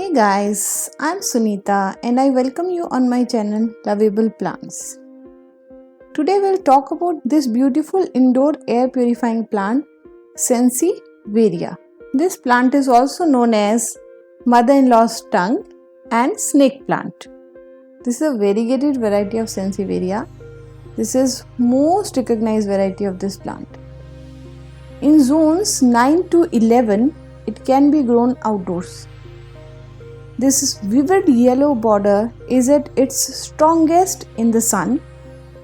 Hey guys, I'm Sunita and I welcome you on my channel Lovable Plants. Today we'll talk about this beautiful indoor air purifying plant Sansevieria. This plant is also known as mother-in-law's tongue and snake plant. This is a variegated variety of Sansevieria. This is most recognized variety of this plant. In zones 9 to 11, it can be grown outdoors. This vivid yellow border is at its strongest in the sun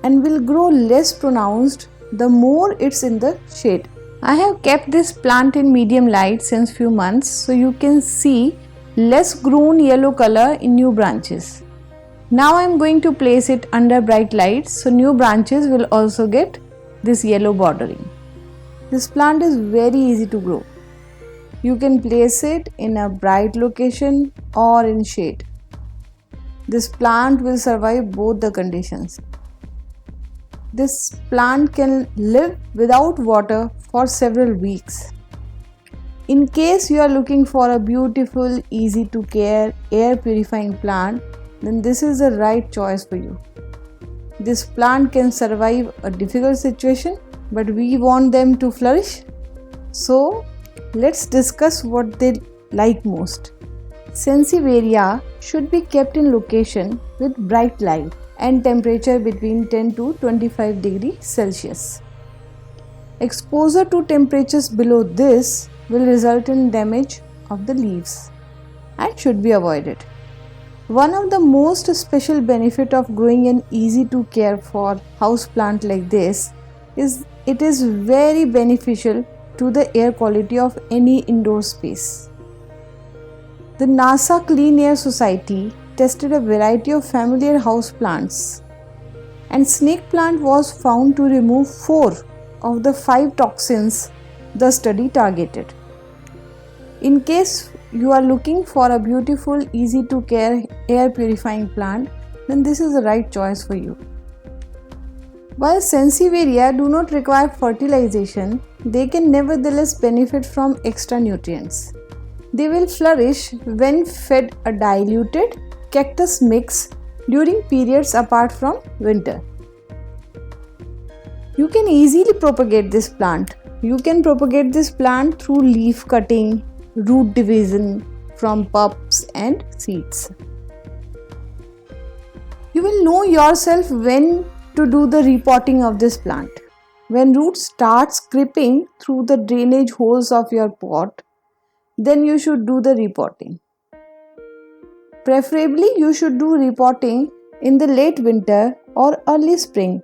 and will grow less pronounced the more it's in the shade. I have kept this plant in medium light since few months, so you can see less grown yellow color in new branches. Now I am going to place it under bright lights so new branches will also get this yellow bordering. This plant is very easy to grow. You can place it in a bright location or in shade. This plant will survive both the conditions. This plant can live without water for several weeks. In case you are looking for a beautiful, easy to care, air purifying plant, then this is the right choice for you. This plant can survive a difficult situation, but we want them to flourish. So, let's discuss what they like most. Sansevieria should be kept in location with bright light and temperature between 10 to 25 degrees Celsius. Exposure to temperatures below this will result in damage of the leaves and should be avoided. One of the most special benefit of growing an easy to care for house plant like this is it is very beneficial to the air quality of any indoor space. The NASA Clean Air Society tested a variety of familiar house plants, and snake plant was found to remove 4 of the 5 toxins the study targeted. In case you are looking for a beautiful, easy to care air purifying plant, then this is the right choice for you. While Sansevieria do not require fertilization, they can nevertheless benefit from extra nutrients. They will flourish when fed a diluted cactus mix during periods apart from winter. You can easily propagate this plant. You can propagate this plant through leaf cutting, root division from bulbs and seeds. You will know yourself when to do the repotting of this plant. When roots start creeping through the drainage holes of your pot, then you should do the repotting. Preferably, you should do repotting in the late winter or early spring,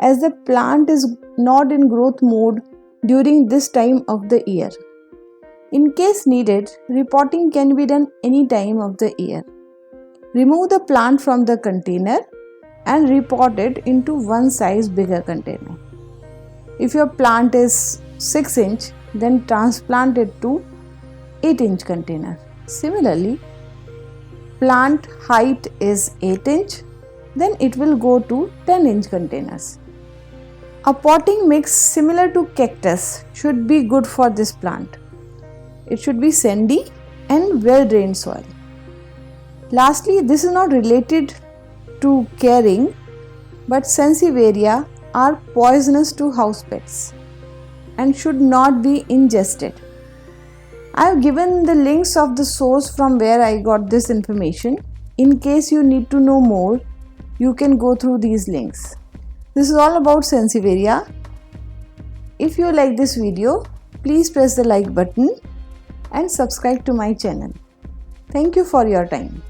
as the plant is not in growth mode during this time of the year. In case needed, repotting can be done any time of the year. Remove the plant from the container and repot it into one size bigger container. If your plant is 6 inch, then transplant it to 8 inch container. Similarly, plant height is 8 inch, then it will go to 10 inch containers. A potting mix similar to cactus should be good for this plant. It should be sandy and well drained soil. Lastly, this is not related to caring, but Sansevieria are poisonous to house pets and should not be ingested. I have given the links of the source from where I got this information. In case you need to know more, you can go through these links. This is all about Sansevieria. If you like this video, please press the like button and subscribe to my channel. Thank you for your time.